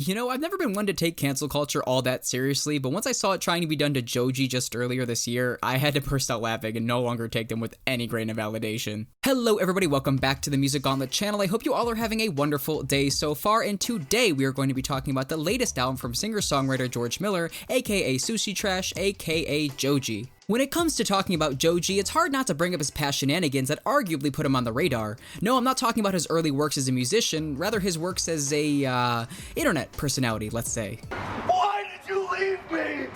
You know, I've never been one to take cancel culture all that seriously, but once I saw it trying to be done to Joji just earlier this year, I had to burst out laughing and no longer take them with any grain of validation. Hello everybody, welcome back to the Music Gauntlet channel. I hope you all are having a wonderful day so far, and today we are going to be talking about the latest album from singer-songwriter George Miller, aka Sushi Trash, aka Joji. When it comes to talking about Joji, it's hard not to bring up his past shenanigans that arguably put him on the radar. No, I'm not talking about his early works as a musician, rather his works as a, internet personality, let's say. Why did you leave me?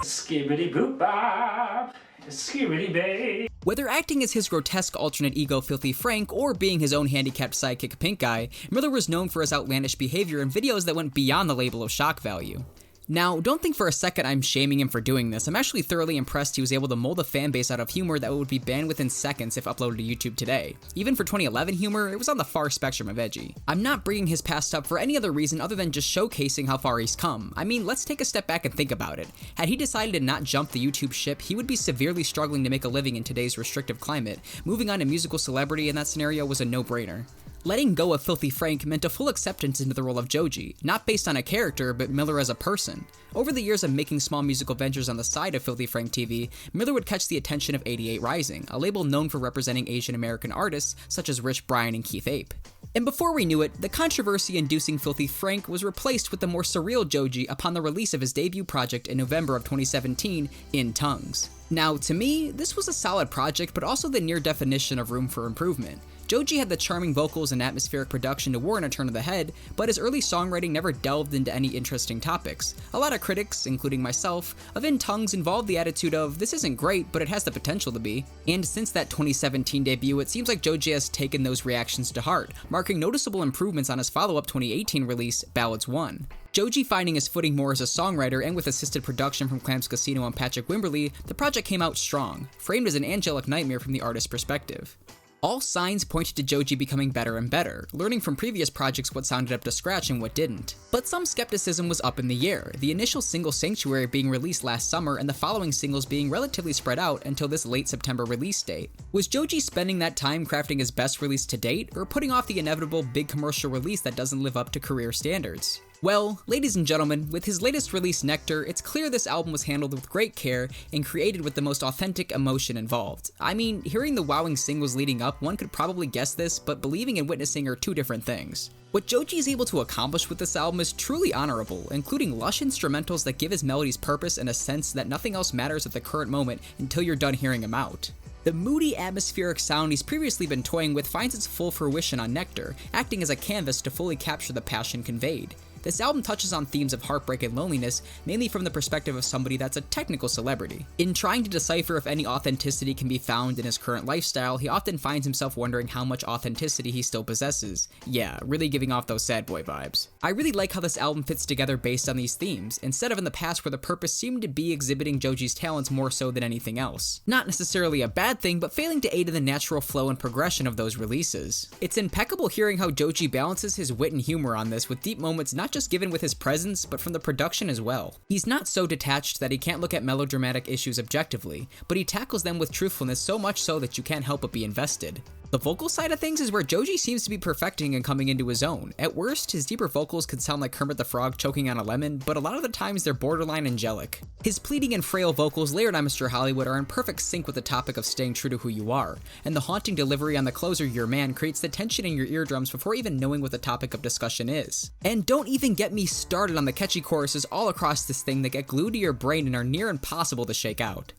Skibbity boop bop, skibbity babe. Whether acting as his grotesque alternate ego Filthy Frank or being his own handicapped sidekick Pink Guy, Miller was known for his outlandish behavior in videos that went beyond the label of shock value. Now, don't think for a second I'm shaming him for doing this. I'm actually thoroughly impressed he was able to mold a fan base out of humor that would be banned within seconds if uploaded to YouTube today. Even for 2011 humor, it was on the far spectrum of edgy. I'm not bringing his past up for any other reason other than just showcasing how far he's come. I mean, let's take a step back and think about it. Had he decided to not jump the YouTube ship, he would be severely struggling to make a living in today's restrictive climate. Moving on to musical celebrity in that scenario was a no-brainer. Letting go of Filthy Frank meant a full acceptance into the role of Joji, not based on a character, but Miller as a person. Over the years of making small musical ventures on the side of Filthy Frank TV, Miller would catch the attention of 88 Rising, a label known for representing Asian American artists such as Rich Brian and Keith Ape. And before we knew it, the controversy-inducing Filthy Frank was replaced with the more surreal Joji upon the release of his debut project in November of 2017, In Tongues. Now, to me, this was a solid project, but also the near definition of room for improvement. Joji had the charming vocals and atmospheric production to warrant a turn of the head, but his early songwriting never delved into any interesting topics. A lot of critics, including myself, of In Tongues involved the attitude of, this isn't great, but it has the potential to be. And since that 2017 debut, it seems like Joji has taken those reactions to heart, marking noticeable improvements on his follow-up 2018 release, Ballads 1. Joji finding his footing more as a songwriter and with assisted production from Clams Casino and Patrick Wimberly, the project came out strong, framed as an angelic nightmare from the artist's perspective. All signs pointed to Joji becoming better and better, learning from previous projects what sounded up to scratch and what didn't. But some skepticism was up in the air, the initial single Sanctuary being released last summer and the following singles being relatively spread out until this late September release date. Was Joji spending that time crafting his best release to date, or putting off the inevitable big commercial release that doesn't live up to career standards? Well, ladies and gentlemen, with his latest release Nectar, it's clear this album was handled with great care and created with the most authentic emotion involved. I mean, hearing the wowing singles leading up, one could probably guess this, but believing and witnessing are two different things. What Joji is able to accomplish with this album is truly honorable, including lush instrumentals that give his melodies purpose and a sense that nothing else matters at the current moment until you're done hearing him out. The moody, atmospheric sound he's previously been toying with finds its full fruition on Nectar, acting as a canvas to fully capture the passion conveyed. This album touches on themes of heartbreak and loneliness, mainly from the perspective of somebody that's a technical celebrity. In trying to decipher if any authenticity can be found in his current lifestyle, he often finds himself wondering how much authenticity he still possesses. Yeah, really giving off those sad boy vibes. I really like how this album fits together based on these themes, instead of in the past where the purpose seemed to be exhibiting Joji's talents more so than anything else. Not necessarily a bad thing, but failing to aid in the natural flow and progression of those releases. It's impeccable hearing how Joji balances his wit and humor on this with deep moments not just given with his presence, but from the production as well. He's not so detached that he can't look at melodramatic issues objectively, but he tackles them with truthfulness so much so that you can't help but be invested. The vocal side of things is where Joji seems to be perfecting and coming into his own. At worst, his deeper vocals could sound like Kermit the Frog choking on a lemon, but a lot of the times they're borderline angelic. His pleading and frail vocals layered on Mr. Hollywood are in perfect sync with the topic of staying true to who you are, and the haunting delivery on the closer Your Man creates the tension in your eardrums before even knowing what the topic of discussion is. And don't even get me started on the catchy choruses all across this thing that get glued to your brain and are near impossible to shake out.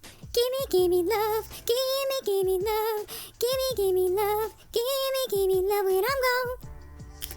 Gimme love, gimme love, gimme love, gimme love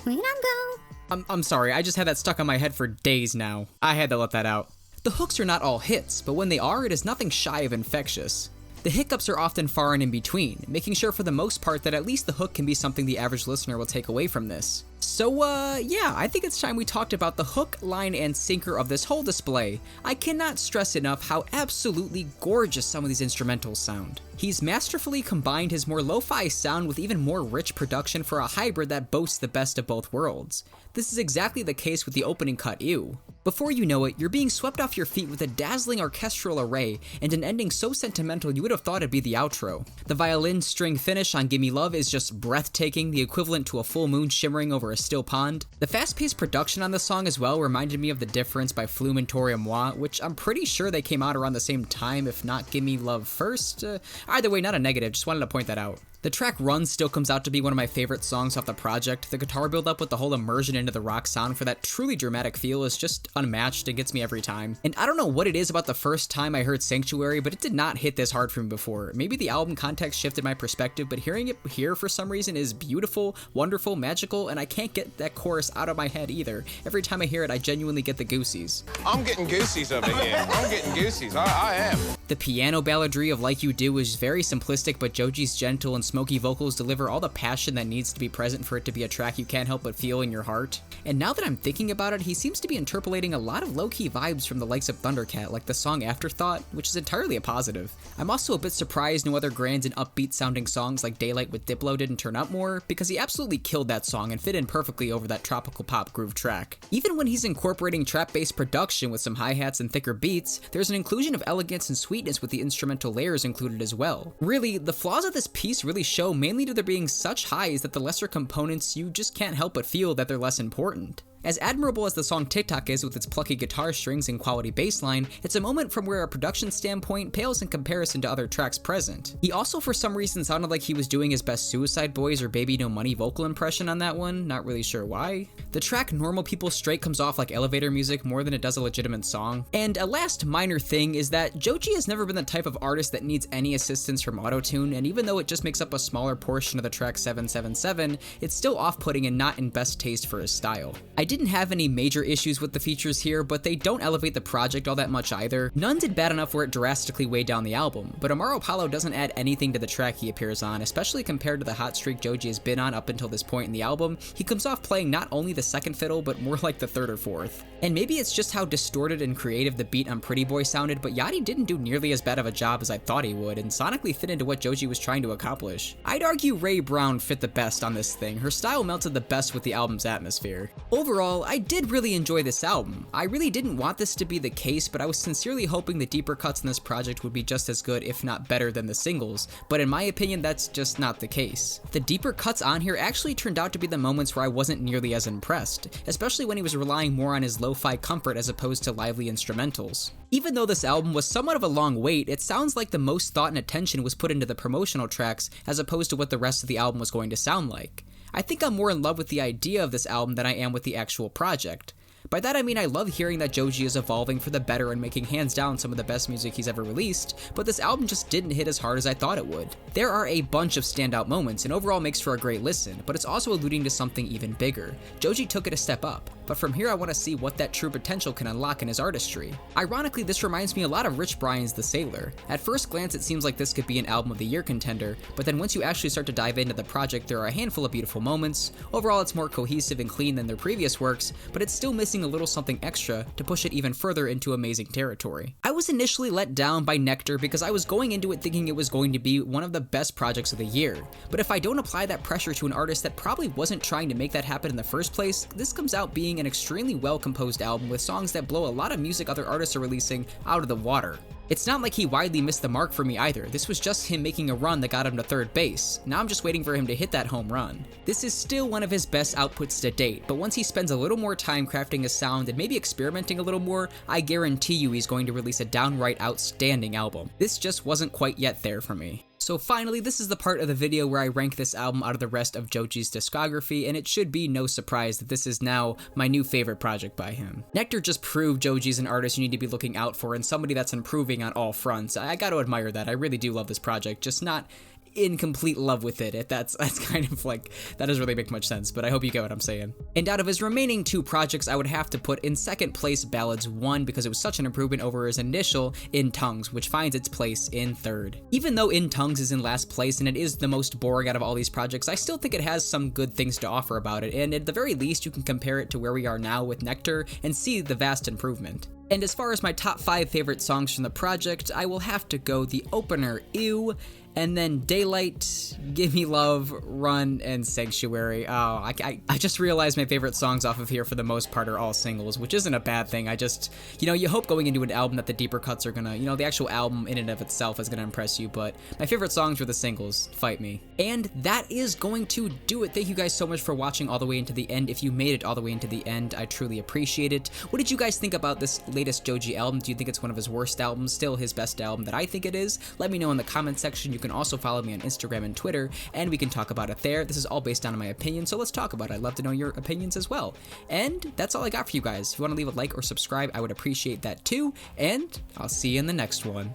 when I'm gone. I'm sorry, I just had that stuck on my head for days now. I had to let that out. The hooks are not all hits, but when they are, it is nothing shy of infectious. The hiccups are often far and in between, making sure for the most part that at least the hook can be something the average listener will take away from this. So yeah, I think it's time we talked about the hook, line, and sinker of this whole display. I cannot stress enough how absolutely gorgeous some of these instrumentals sound. He's masterfully combined his more lo-fi sound with even more rich production for a hybrid that boasts the best of both worlds. This is exactly the case with the opening cut, Ew. Before you know it, you're being swept off your feet with a dazzling orchestral array and an ending so sentimental you would have thought it'd be the outro. The violin string finish on Gimme Love is just breathtaking, the equivalent to a full moon shimmering over a still pond. The fast-paced production on the song as well reminded me of The Difference by Flume and Tori Moi, which I'm pretty sure they came out around the same time, if not Gimme Love first. Either way, not a negative, just wanted to point that out. The track Run still comes out to be one of my favorite songs off the project. The guitar build-up with the whole immersion into the rock sound for that truly dramatic feel is just unmatched and gets me every time. And I don't know what it is about the first time I heard Sanctuary, but it did not hit this hard for me before. Maybe the album context shifted my perspective, but hearing it here for some reason is beautiful, wonderful, magical, and I can't get that chorus out of my head either. Every time I hear it, I genuinely get the goosies. I'm getting goosies over here. I'm getting goosies. I am. The piano balladry of Like You Do is very simplistic, but Joji's gentle and smoky vocals deliver all the passion that needs to be present for it to be a track you can't help but feel in your heart. And now that I'm thinking about it, he seems to be interpolating a lot of low-key vibes from the likes of Thundercat, like the song Afterthought, which is entirely a positive. I'm also a bit surprised no other grand and upbeat-sounding songs like Daylight with Diplo didn't turn up more, because he absolutely killed that song and fit in perfectly over that tropical pop groove track. Even when he's incorporating trap-based production with some hi-hats and thicker beats, there's an inclusion of elegance and sweetness with the instrumental layers included as well. Really, the flaws of this piece really show mainly to there being such highs that the lesser components you just can't help but feel that they're less important. As admirable as the song TikTok is with its plucky guitar strings and quality bass line, it's a moment from where a production standpoint pales in comparison to other tracks present. He also for some reason sounded like he was doing his best Suicide Boys or Baby No Money vocal impression on that one, not really sure why. The track Normal People Straight comes off like elevator music more than it does a legitimate song. And a last minor thing is that Joji has never been the type of artist that needs any assistance from autotune, and even though it just makes up a smaller portion of the track 777, it's still off-putting and not in best taste for his style. I didn't have any major issues with the features here, but they don't elevate the project all that much either. None did bad enough where it drastically weighed down the album, but Amaro Apollo doesn't add anything to the track he appears on, especially compared to the hot streak Joji has been on up until this point in the album. He comes off playing not only the second fiddle, but more like the third or fourth. And maybe it's just how distorted and creative the beat on Pretty Boy sounded, but Yachty didn't do nearly as bad of a job as I thought he would, and sonically fit into what Joji was trying to accomplish. I'd argue Ray Brown fit the best on this thing. Her style melted the best with the album's atmosphere. Overall, I did really enjoy this album. I really didn't want this to be the case, but I was sincerely hoping the deeper cuts in this project would be just as good, if not better, than the singles, but in my opinion, that's just not the case. The deeper cuts on here actually turned out to be the moments where I wasn't nearly as impressed, especially when he was relying more on his lo-fi comfort as opposed to lively instrumentals. Even though this album was somewhat of a long wait, it sounds like the most thought and attention was put into the promotional tracks as opposed to what the rest of the album was going to sound like. I think I'm more in love with the idea of this album than I am with the actual project. By that I mean I love hearing that Joji is evolving for the better and making hands down some of the best music he's ever released, but this album just didn't hit as hard as I thought it would. There are a bunch of standout moments and overall makes for a great listen, but it's also alluding to something even bigger. Joji took it a step up, but from here I want to see what that true potential can unlock in his artistry. Ironically, this reminds me a lot of Rich Brian's The Sailor. At first glance it seems like this could be an album of the year contender, but then once you actually start to dive into the project there are a handful of beautiful moments. Overall it's more cohesive and clean than their previous works, but it's still missing a little something extra to push it even further into amazing territory. I was initially let down by Nectar because I was going into it thinking it was going to be one of the best projects of the year, but if I don't apply that pressure to an artist that probably wasn't trying to make that happen in the first place, this comes out being an extremely well-composed album with songs that blow a lot of music other artists are releasing out of the water. It's not like he widely missed the mark for me either, this was just him making a run that got him to third base. Now I'm just waiting for him to hit that home run. This is still one of his best outputs to date, but once he spends a little more time crafting his sound and maybe experimenting a little more, I guarantee you he's going to release a downright outstanding album. This just wasn't quite yet there for me. So finally, this is the part of the video where I rank this album out of the rest of Joji's discography, and it should be no surprise that this is now my new favorite project by him. Nectar just proved Joji's an artist you need to be looking out for and somebody that's improving on all fronts. I gotta admire that, I really do love this project, just not in complete love with it. That's kind of like, that doesn't really make much sense, but I hope you get what I'm saying. And out of his remaining 2 projects, I would have to put in second place Ballads 1 because it was such an improvement over his initial In Tongues, which finds its place in third. Even though In Tongues is in last place and it is the most boring out of all these projects, I still think it has some good things to offer about it, and at the very least you can compare it to where we are now with Nectar and see the vast improvement. And as far as my top 5 favorite songs from the project, I will have to go the opener, Ew, and then Daylight, Gimme Love, Run, and Sanctuary. Oh, I just realized my favorite songs off of here for the most part are all singles, which isn't a bad thing. I just, you hope going into an album that the deeper cuts are gonna, the actual album in and of itself is gonna impress you, but my favorite songs were the singles, fight me. And that is going to do it. Thank you guys so much for watching all the way into the end. If you made it all the way into the end, I truly appreciate it. What did you guys think about this latest Joji album? Do you think it's one of his worst albums, still his best album that I think it is? Let me know in the comment section. You can also follow me on Instagram and Twitter, and we can talk about it there. This is all based on my opinion, so let's talk about it. I'd love to know your opinions as well. And that's all I got for you guys. If you want to leave a like or subscribe, I would appreciate that too, and I'll see you in the next one.